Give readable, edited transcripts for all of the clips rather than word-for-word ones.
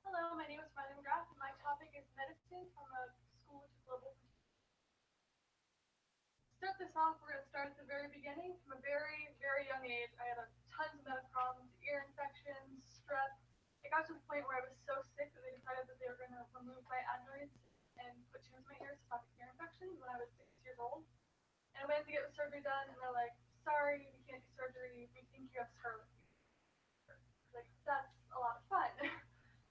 Hello, my name is MMcGrath, and my topic is medicine from a school to global. To start this off, we're going to start at the very beginning. From a very, very young age, I had tons of medical problems, ear infections, strep. It got to the point where I was so sick that they decided that they were going to remove my adenoids and put tubes in my ears to stop the ear infections when I was 6 years old. And I went to get the surgery done, and they're like, sorry, we can't do surgery. We think you have scarlet fever. Like, that's a lot of fun.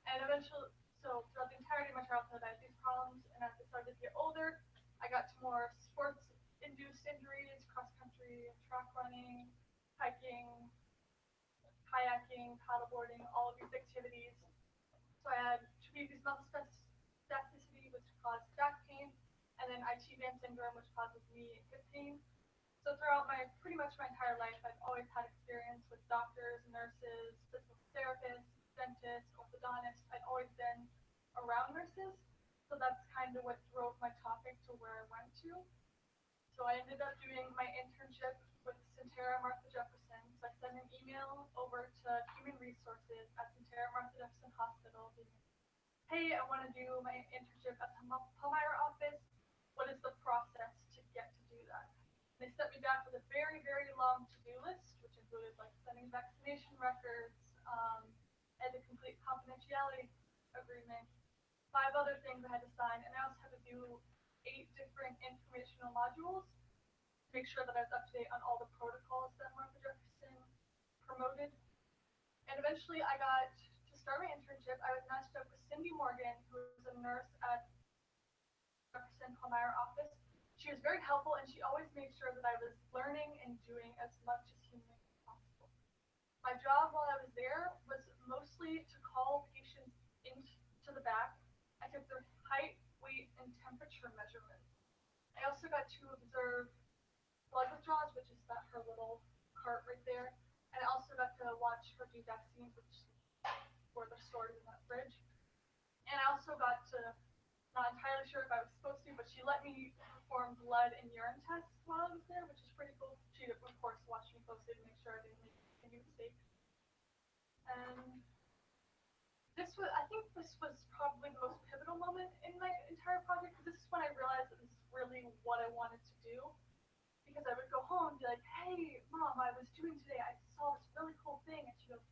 And eventually, so throughout the entirety of my childhood, I had these problems, and as I started to get older, I got to more sports-induced injuries, cross-country, track running, hiking, kayaking, paddleboarding, all of these activities. So I had trapezius muscle spasticity, which caused back pain, and then IT band syndrome, which causes knee and hip pain. So throughout pretty much my entire life, I've always had experience with doctors, nurses, physical therapists, dentists, orthodontists. I'd always been around nurses. So that's kind of what drove my topic to where I went to. So I ended up doing my internship with Sentara Martha Jefferson. So I sent an email over to Human Resources at Sentara Martha Jefferson Hospital being, hey, I want to do my internship at the Palmyra office. What is the process to get to do that? And they sent me back with a very, very long to-do list, which included like sending vaccination records, and a complete confidentiality agreement, 5 other things I had to sign, and I also had to do 8 different informational modules to make sure that I was up to date on all the protocols that Martha Jefferson promoted. And eventually I got to start my internship. I was matched up with Cindy Morgan, who was a nurse at Jefferson Palmyra office. She was very helpful, and she always made sure that I was learning and doing as much as humanly possible. My job while I was there was mostly to call patients into the back. I took their height, weight, and temperature measurements. I also got to observe blood withdrawals, which is her little cart right there. And I also got to watch her do vaccines, which were stored in that fridge. And I also got to, not entirely sure if I was supposed to, but she let me perform blood and urine tests while I was there, which is pretty cool. She, of course, watched me closely to make sure I didn't make any mistakes. And I think this was probably the most pivotal moment in my entire project, because this is when I realized that this is really what I wanted to do. Because I would go home and be like, hey, Mom, I was doing today, I saw this really cool thing. And she goes,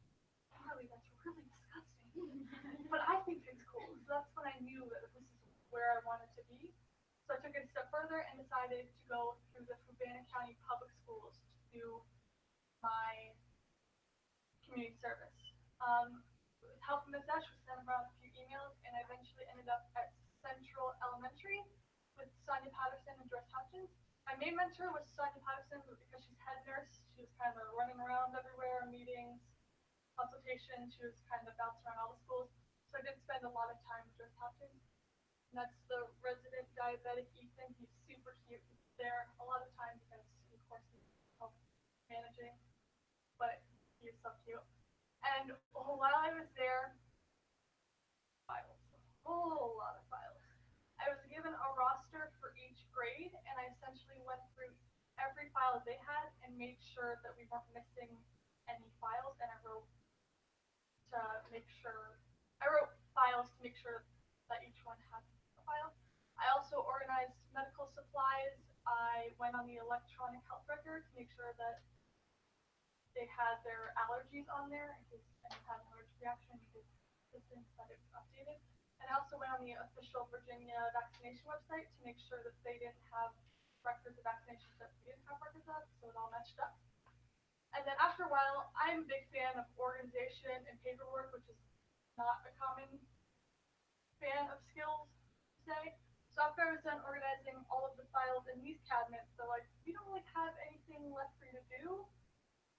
Carly, that's really disgusting. But I think it's cool. So that's when I knew that this is where I wanted to be. So I took it a step further and decided to go through the Urbana County Public Schools to do my community service. With help from Ms. Ash, we sent around a few emails, and I eventually ended up at Central Elementary with Sonia Patterson and Joyce Hutchins. My main mentor was Sonia Patterson, but because she's head nurse, she was kind of running around everywhere, meetings, consultations. She was kind of bouncing around all the schools. So I did spend a lot of time with Joyce Hutchins. And that's the resident diabetic Ethan. He's super cute. He's there a lot of time because, of course, he's help managing, but he's so cute. And while I was there, files, a whole lot of files. I was given a roster for each grade, and I essentially went through every file they had and made sure that we weren't missing any files. And I wrote files to make sure that each one had a file. I also organized medical supplies. I went on the electronic health record to make sure that they had their allergies on there in case anyone had an allergic reaction, because systems that it was updated. And I also went on the official Virginia vaccination website to make sure that they didn't have records of vaccinations that we didn't have records of, so it all matched up. And then after a while, I'm a big fan of organization and paperwork, which is not a common fan of skills, say. So after I was done organizing all of the files in these cabinets, they're like, we don't really have anything left for you to do,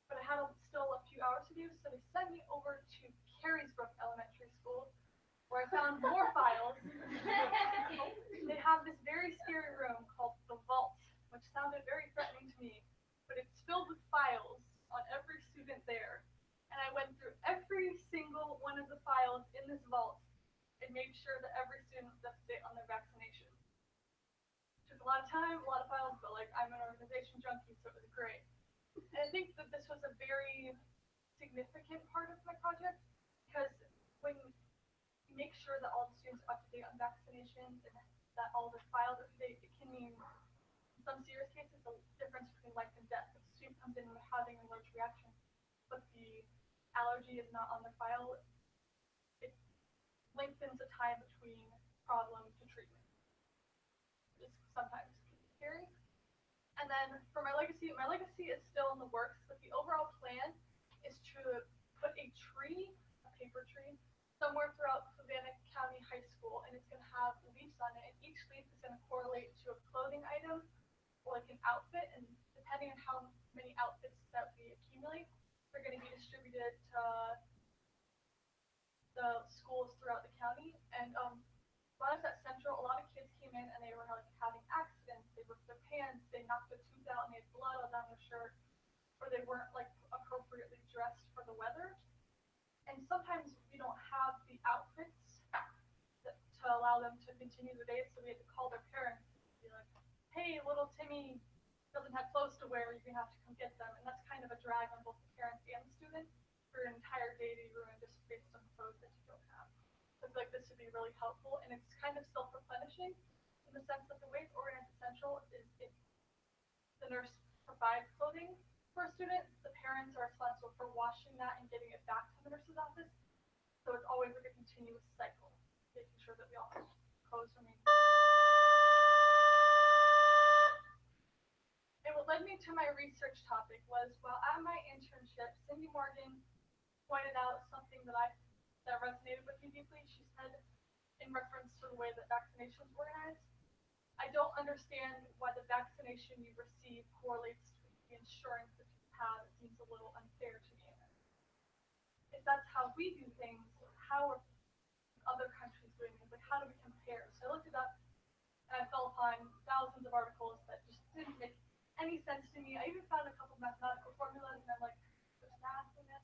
but I had still a few hours to do, so they sent me over to Carysbrook Elementary School, where I found more files. They have this very scary room called the Vault, which sounded very threatening to me, but it's filled with files on every student there. And I went through every single one of the files in this vault and made sure that every student was up to date on their vaccination. Took a lot of time, a lot of files, but like, I'm an organization junkie, so it was great. And I think that this was a very significant part of my project, because when you sure that all the students are up to date on vaccinations and that all the files are up to date. It can mean, in some serious cases, the difference between life and death. If a student comes in with having an allergic reaction, but the allergy is not on the file, it lengthens the time between problem to treatment. It's sometimes scary. And then for my legacy is still in the works, but the overall plan is to put a tree, a paper tree, somewhere throughout Savannah County High School, and it's going to have leaves on it, and each leaf is going to correlate to a clothing item or like an outfit, and depending on how many outfits that we accumulate, they're going to be distributed to the schools throughout the county. And when I was at Central, a lot of kids came in and they were like having accidents. They ripped their pants, they knocked their tooth out, and they had blood all down their shirt, or they weren't like appropriately dressed for the weather. And sometimes we don't have the outfits to allow them to continue their day, so we had to call their parents and be like, "Hey, little Timmy doesn't have clothes to wear. You're gonna have to come get them." And that's kind of a drag on both the parents and the student for an entire day to be ruined just based on clothes that you don't have. So I feel like this would be really helpful, and it's kind of self-replenishing in the sense that the way it's organized at Central is if the nurse provides clothing for a student, the parents are responsible for washing that and getting it back to the nurse's office. So it's always like a continuous cycle, making sure that we all have clothes remain. And what led me to my research topic was while at my internship, Cindy Morgan pointed out something that resonated with me deeply. She said, in reference to the way that vaccinations were organized, "I don't understand why the vaccination you receive correlates with the insurance that you have. It seems a little unfair to me. If that's how we do things, how are other countries doing things? Like, how do we compare?" So I looked it up, and I fell upon thousands of articles that just didn't make any sense to me. I even found a couple mathematical formulas, and I'm like, "There's math in this?"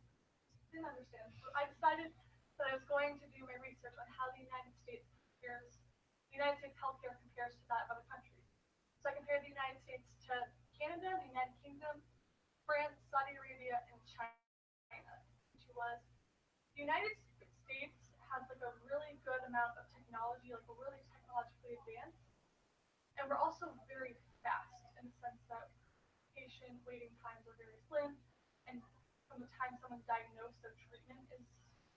Just didn't understand. So I decided that I was going to do my research on how the United States healthcare compares to that of other countries. So I compared the United States to Canada, the United Kingdom, France, Saudi Arabia, and China. Which was the United States has like a really good amount of technology, like a really technologically advanced, and we're also very fast in the sense that patient waiting times are very slim, and from the time someone's diagnosed, their treatment is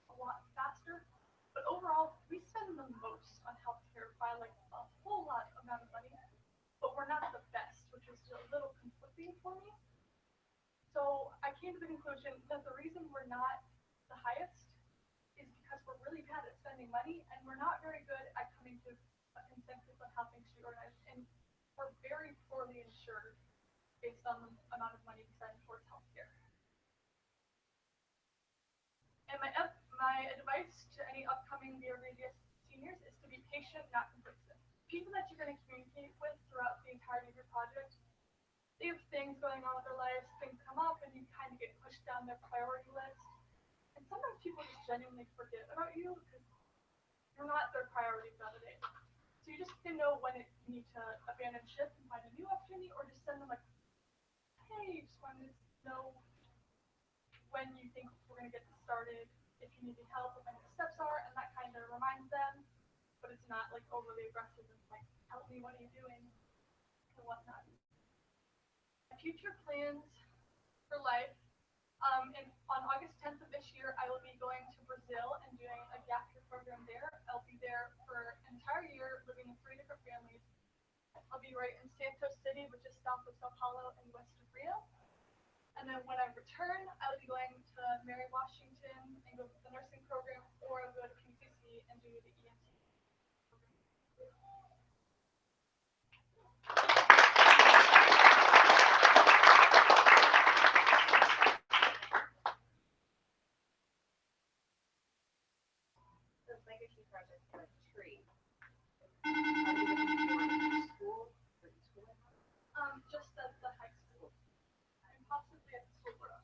a lot faster. But overall, we spend the most on healthcare by like a whole lot amount of money, but we're not the best, which is a little conflicting for me. So I came to the conclusion that the reason we're not the highest is because we're really bad at spending money, and we're not very good at coming to a consensus on how things should be organized, and we're very poorly insured based on the amount of money we spend towards healthcare. And my advice to any upcoming Regis seniors is to be patient, not complacent. People that you're going to communicate with throughout the entirety of your project, they have things going on with their lives, things come up, and you kind of get pushed down their priority list. And sometimes people just genuinely forget about you because you're not their priority for the day. So you just can know when you need to abandon ship and find a new opportunity, or just send them like, "Hey, just wanted to know when you think we're going to get this started, if you need any help, what my next steps are," and that kind of reminds them, but it's not like overly aggressive and like, "Help me, what are you doing?" and whatnot. Future plans for life. And on August 10th of this year, I will be going to Brazil and doing a gap year program there. I'll be there for an entire year, living with 3 different families. I'll be right in Santos City, which is south of Sao Paulo and west of Rio. And then when I return, I will be going to Mary Washington and go to the nursing program, or I'll go to PCC and do the ENT program. The legacy project for a tree. Are you looking for school? Just at the high school, and possibly at the school board.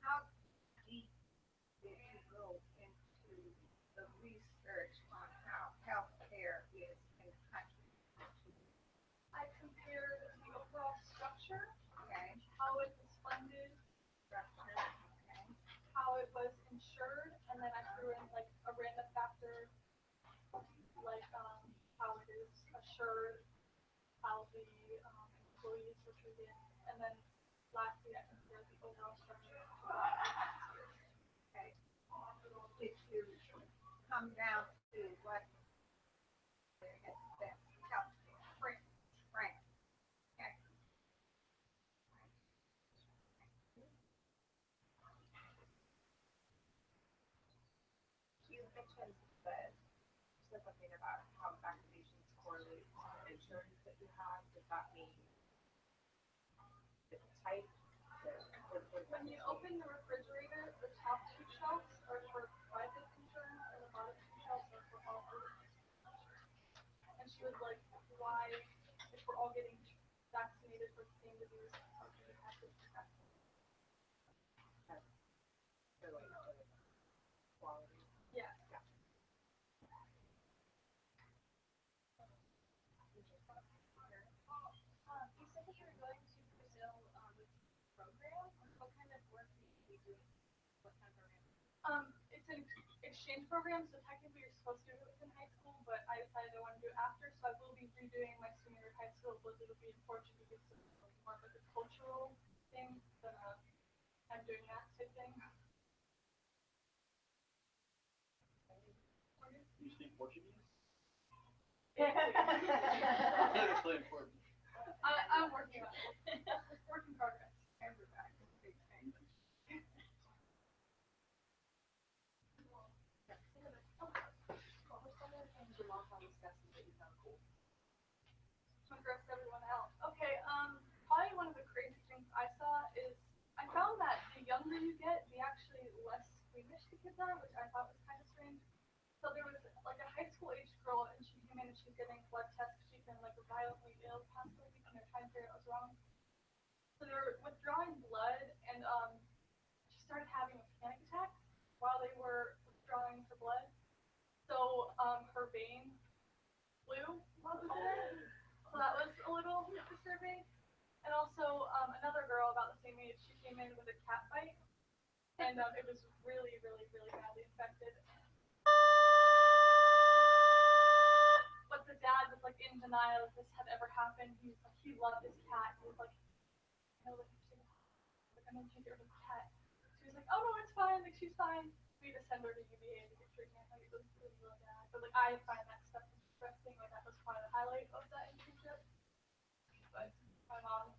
How deep did you go into the research on how healthcare is in the country? I compared the overall structure, Okay. how it was funded, Structure. Okay. how it was like how it is assured, how the employees were treated, and then lastly, I compare the overall structure. Okay. Did you come down to what that Right. France? Okay. You mentioned that you said something about how vaccinations correlate to the insurance that you have. Does that mean the type? When you open the refrigerator, the top two shelves are for private insurance, and the bottom two shelves are for all other insurance. And she was like, why, if we're all getting vaccinated for the same disease, how do we have to be vaccinated? Quality. Yeah. You said that you were going to Brazil with the program. What kind of work do you be doing? What kind of program? It's an exchange program, so technically you're supposed to do it in high school, but I decided I want to do it after, so I will be redoing my senior year of high school, but it'll be in Portuguese, so it's more of like a cultural thing than I'm doing that type thing. You speak Portuguese? Yeah. That's really important. I'm working on it. Work in progress. Everybody speaks English. What were some of the things your mom found disgusting that you found cool? To impress everyone else. Okay, probably one of the crazy things I saw is I found that the younger you get, the actually less squeamish the kids are, which I thought was kind of strange. So there was like a high school aged girl, and she came in and she was getting blood tests. She'd been like violently ill the past week, and they're trying to figure out what's wrong. So they were withdrawing blood, and she started having a panic attack while they were withdrawing her blood. So her vein blew while it was there. So that was a little disturbing. And also another girl about the same age, she came in with a cat bite, and it was really, really, really badly infected. But the dad was like in denial that this had ever happened. He was like, he loved his cat. He was like, I know, like, I'm gonna take care of his cat. She was like, oh no, it's fine. Like she's fine. We just send her to UVA to get treatment. Like it was really, really bad. But like I find that stuff interesting. Like that was kind of the highlight of that internship. But my mom